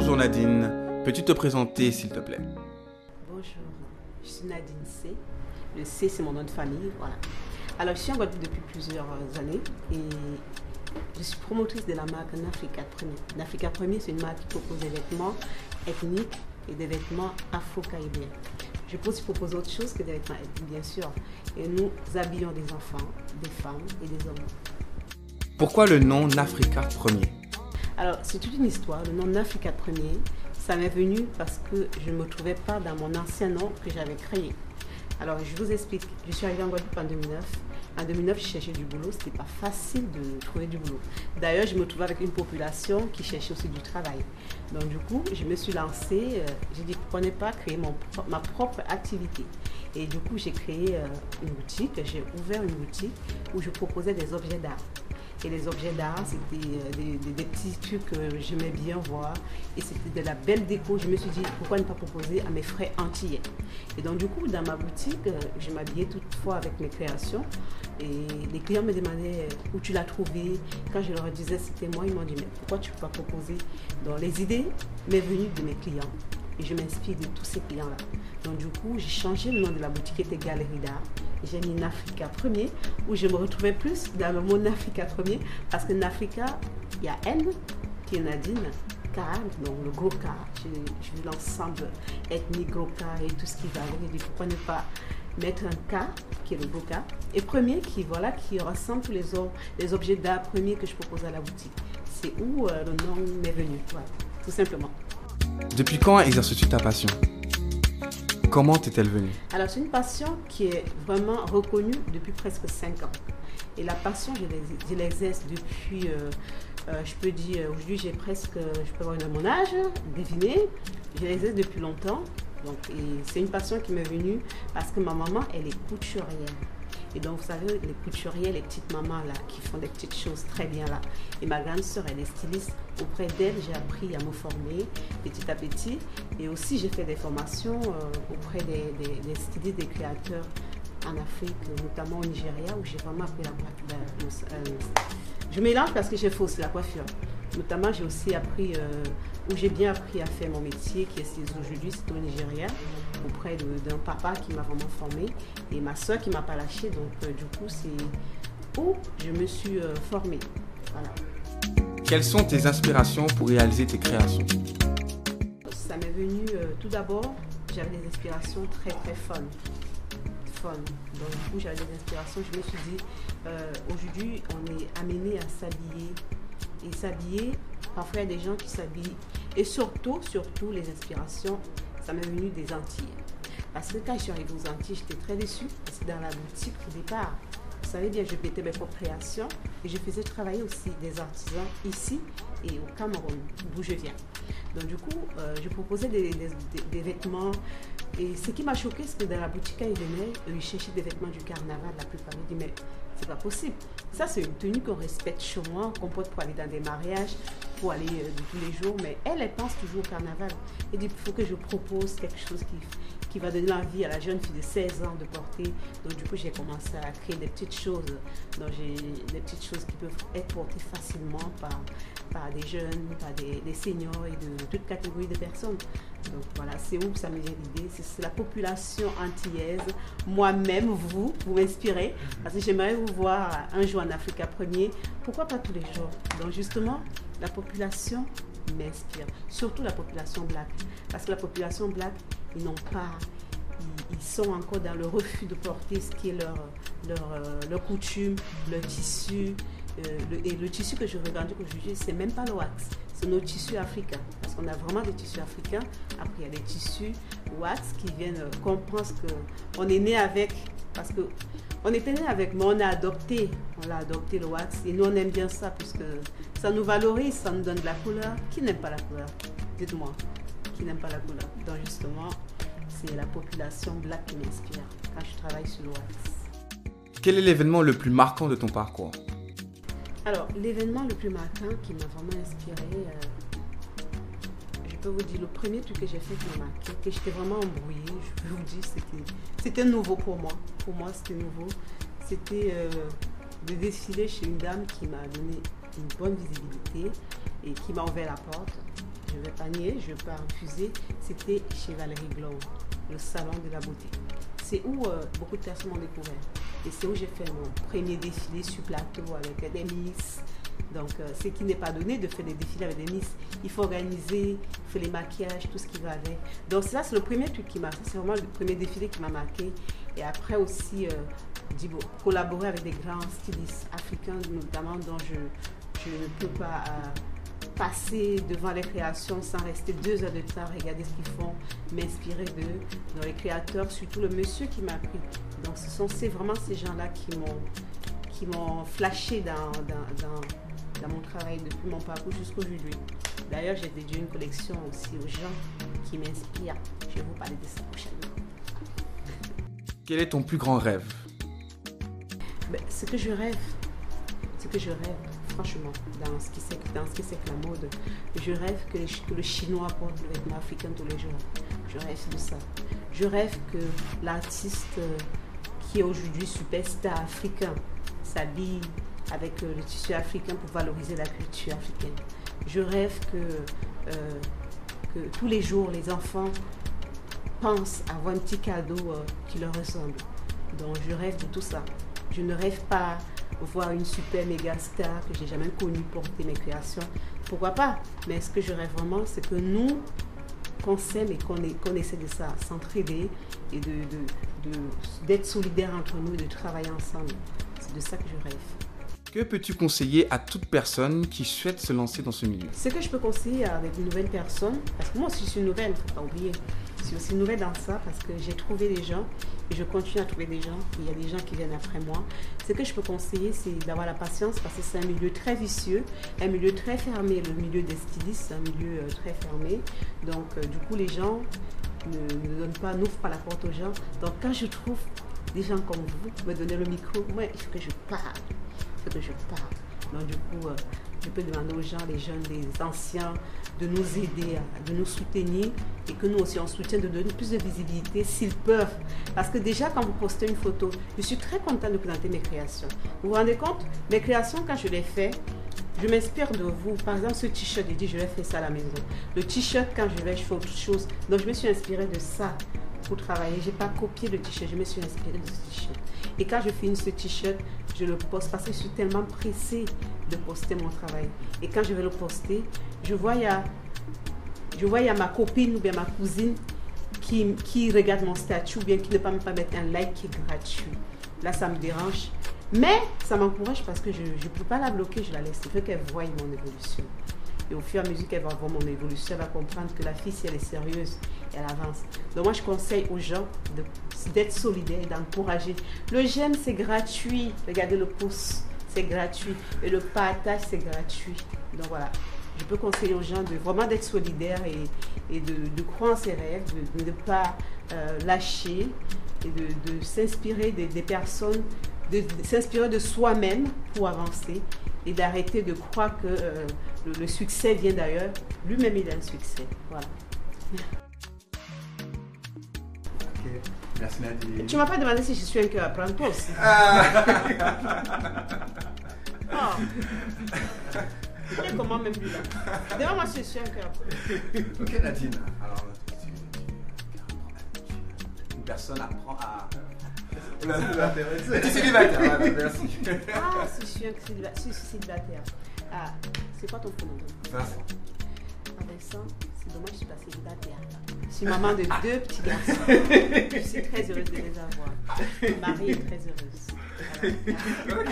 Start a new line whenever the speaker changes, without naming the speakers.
Bonjour Nadine, peux-tu te présenter s'il te plaît?
Bonjour, je suis Nadine C. Le C, c'est mon nom de famille, voilà. Alors, je suis en Guadeloupe depuis plusieurs années et je suis promotrice de la marque Nafrica Premier. Nafrica Premier, c'est une marque qui propose des vêtements ethniques et des vêtements afro-caribéens. Je peux aussi proposer autre chose que des vêtements ethniques, bien sûr. Et nous habillons des enfants, des femmes et des hommes.
Pourquoi le nom Nafrica Premier?
Alors, c'est toute une histoire. Le nom Nafrica Premier, ça m'est venu parce que je ne me trouvais pas dans mon ancien nom que j'avais créé. Alors, je vous explique. Je suis arrivée en Guadeloupe en 2009. En 2009, je cherchais du boulot. Ce n'était pas facile de trouver du boulot. D'ailleurs, je me trouvais avec une population qui cherchait aussi du travail. Donc, du coup, je me suis lancée. J'ai dit, pourquoi ne pas créer ma propre activité? Et du coup, j'ai créé une boutique. J'ai ouvert une boutique où je proposais des objets d'art. Et les objets d'art, c'était des petits trucs que j'aimais bien voir. Et c'était de la belle déco. Je me suis dit, pourquoi ne pas proposer à mes frères antillais? Et donc, du coup, dans ma boutique, je m'habillais toutefois avec mes créations. Et les clients me demandaient où tu l'as trouvé. Quand je leur disais c'était moi, ils m'ont dit, mais pourquoi tu ne peux pas proposer? Donc, les idées m'est venues de mes clients. Et je m'inspire de tous ces clients-là. Donc, du coup, j'ai changé le nom de la boutique qui était Galerie d'Art. J'ai mis Nafrica Premier, où je me retrouvais plus dans le mot Nafrica Premier, parce que Nafrica, il y a N, qui est Nadine, K, donc le gros K. J'ai vu l'ensemble ethnique, gros K et tout ce qui va avec. J'ai dit pourquoi ne pas mettre un K, qui est le gros K, et Premier, qui rassemble tous les objets d'art premiers que je propose à la boutique. C'est où le nom m'est venu, voilà, tout simplement.
Depuis quand exerces-tu ta passion? Comment t'est-elle venue?
Alors, c'est une passion qui est vraiment reconnue depuis presque 5 ans. Et la passion, je l'exerce depuis, je peux dire, aujourd'hui j'ai presque, je peux avoir mon âge, devinez, je l'exerce depuis longtemps. Donc, et c'est une passion qui m'est venue parce que ma maman, elle est couturière. Et donc, vous savez, les couturières, les petites mamans là, qui font des petites choses très bien là. Et ma grande sœur, elle est styliste. Auprès d'elle, j'ai appris à me former petit à petit. Et aussi, j'ai fait des formations auprès des stylistes, des créateurs en Afrique, notamment au Nigeria, où j'ai vraiment appris la coiffure. Je mélange parce que j'ai fait aussi la coiffure. Notamment, j'ai aussi appris, où j'ai bien appris à faire mon métier, qui est aujourd'hui, c'est au Nigeria, auprès d'un papa qui m'a vraiment formée et ma soeur qui ne m'a pas lâchée. Donc, du coup, c'est où je me suis formée. Voilà.
Quelles sont tes inspirations pour réaliser tes créations?
Ça m'est venu, tout d'abord, j'avais des inspirations très, très fun. Donc, du coup, j'avais des inspirations. Je me suis dit, aujourd'hui, on est amené à s'habiller. Et s'habiller, parfois il y a des gens qui s'habillent. Et surtout, les inspirations, ça m'est venu des Antilles. Parce que quand je suis arrivée aux Antilles, j'étais très déçue. C'est dans la boutique au départ. Vous savez bien, je mettais mes propres créations et je faisais travailler aussi des artisans ici et au Cameroun, d'où je viens. Donc du coup, je proposais des vêtements. Et ce qui m'a choqué, c'est que dans la boutique, quand ils venaient, ils cherchaient des vêtements du carnaval. La plupart me disaient, mais c'est pas possible. Ça, c'est une tenue qu'on respecte chez moi, qu'on porte pour aller dans des mariages, pour aller de tous les jours. Mais elle pense toujours au carnaval. Elle dit, il faut que je propose quelque chose qui va donner envie à la jeune fille de 16 ans de porter. Donc du coup, j'ai commencé à créer des petites choses. Donc j'ai des petites choses qui peuvent être portées facilement par des jeunes, par des seniors et de toute catégorie de personnes. Donc voilà, c'est où ça me vient l'idée. C'est la population antillaise, moi-même, vous m'inspirez. Parce que j'aimerais vous voir un jour en Africa Premier. Pourquoi pas tous les jours? Donc justement, la population m'inspire. Surtout la population black. Parce que la population black, ils n'ont pas, ils sont encore dans le refus de porter ce qui est leur coutume, leur tissu. Et le tissu que je revendique aujourd'hui, c'est même pas le wax, c'est nos tissus africains. Parce qu'on a vraiment des tissus africains. Après, il y a des tissus wax qui viennent, qu'on pense qu'on est né avec. Parce qu'on était né avec, mais on l'a adopté le wax. Et nous, on aime bien ça, puisque ça nous valorise, ça nous donne de la couleur. Qui n'aime pas la couleur? Dites-moi, qui n'aime pas la couleur? Donc justement, c'est la population black qui m'inspire quand je travaille sur le wax.
Quel est l'événement le plus marquant de ton parcours?
Alors, l'événement le plus marquant qui m'a vraiment inspiré, je peux vous dire, le premier truc que j'ai fait qui m'a marqué, que j'étais vraiment embrouillée, je peux vous dire, c'était nouveau pour moi. Pour moi, c'était nouveau. C'était de défiler chez une dame qui m'a donné une bonne visibilité et qui m'a ouvert la porte. je ne vais pas nier, je ne vais pas refuser, c'était chez Valérie Glow, le salon de la beauté. C'est où beaucoup de personnes m'ont découvert. Et c'est où j'ai fait mon premier défilé sur plateau avec des Miss. Donc, ce qui n'est pas donné de faire des défilés avec des Miss. Il faut organiser, il faut les maquillages, tout ce qui va avec. Donc, ça, c'est le premier truc qui m'a... C'est vraiment le premier défilé qui m'a marqué. Et après aussi, collaborer avec des grands stylistes africains, notamment, dont je ne peux pas passer devant les créations sans rester 2 heures de temps, regarder ce qu'ils font, m'inspirer d'eux. Dans les créateurs, surtout le monsieur qui m'a pris. Donc, c'est vraiment ces gens-là qui m'ont flashé dans mon travail depuis mon parcours jusqu'aujourd'hui. D'ailleurs, j'ai dédié une collection aussi aux gens qui m'inspirent. Je vais vous parler de ça prochainement.
Quel est ton plus grand rêve?
Ce que je rêve, franchement, dans ce qui c'est que la mode, je rêve que le chinois porte le vêtement africain tous les jours. Je rêve de ça. Je rêve que l'artiste qui est aujourd'hui superstar africain s'habille avec le tissu africain pour valoriser la culture africaine. Je rêve que tous les jours, les enfants pensent avoir un petit cadeau qui leur ressemble. Donc, je rêve de tout ça. Je ne rêve pas voir une super méga star que j'ai jamais connue porter mes créations. Pourquoi pas? Mais ce que je rêve vraiment, c'est que nous, qu'on s'aime et qu'on essaie de ça, s'entraider et d'être solidaires entre nous et de travailler ensemble. C'est de ça que je rêve.
Que peux-tu conseiller à toute personne qui souhaite se lancer dans ce milieu?
Ce que je peux conseiller avec une nouvelle personne, parce que moi aussi je suis nouvelle, il ne faut pas oublier. Je suis aussi nouvelle dans ça parce que j'ai trouvé des gens et je continue à trouver des gens. Il y a des gens qui viennent après moi. Ce que je peux conseiller, c'est d'avoir la patience parce que c'est un milieu très vicieux, un milieu très fermé. Le milieu des stylistes, c'est un milieu très fermé. Donc du coup, les gens n'ouvrent pas la porte aux gens. Donc quand je trouve des gens comme vous me donner le micro, moi, il faut que je parle. Donc du coup, je peux demander aux gens, les jeunes, les anciens, de nous aider, de nous soutenir et que nous aussi on soutient, de donner plus de visibilité s'ils peuvent. Parce que déjà quand vous postez une photo, je suis très contente de présenter mes créations. Vous vous rendez compte? Mes créations, quand je les fais, je m'inspire de vous. Par exemple, ce t-shirt, je dis je vais faire ça à la maison. Le t-shirt, quand je fais autre chose. Donc je me suis inspirée de ça pour travailler. Je n'ai pas copié le t-shirt, je me suis inspirée de ce t-shirt. Et quand je finis ce t-shirt, je le poste parce que je suis tellement pressée de poster mon travail. Et quand je vais le poster, je vois il y a ma copine ou bien ma cousine qui regarde mon statut ou bien qui ne peut même pas mettre un like qui est gratuit. Là, ça me dérange. Mais ça m'encourage parce que je ne peux pas la bloquer, je la laisse. Il faut qu'elle voie mon évolution. Et au fur et à mesure qu'elle va voir mon évolution, elle va comprendre que la fille, si elle est sérieuse, elle avance. Donc moi, je conseille aux gens d'être solidaires et d'encourager. Le j'aime, c'est gratuit. Regardez le pouce, c'est gratuit. Et le partage, c'est gratuit. Donc voilà, je peux conseiller aux gens de vraiment d'être solidaires et de croire en ses rêves, de ne pas lâcher et de s'inspirer des personnes, de s'inspirer de soi-même pour avancer et d'arrêter de croire que le succès vient d'ailleurs. Lui-même, il a un succès. Voilà.
Ok, merci Nadine.
Tu ne m'as pas demandé si je suis un cœur à prendre, toi aussi. Tu es comment même lui là? D'ailleurs, moi, je suis un cœur à prendre.
Ok Nadine, alors une personne apprend à... Tu es célibataire, merci.
Ah, si je suis un célibataire. Ah, c'est quoi ton prénom?
Vincent.
Vincent, c'est dommage, je suis pas célibataire. Je suis maman de 2 petits garçons. Je suis très heureuse de les avoir. Ma mari est très heureuse. Voilà.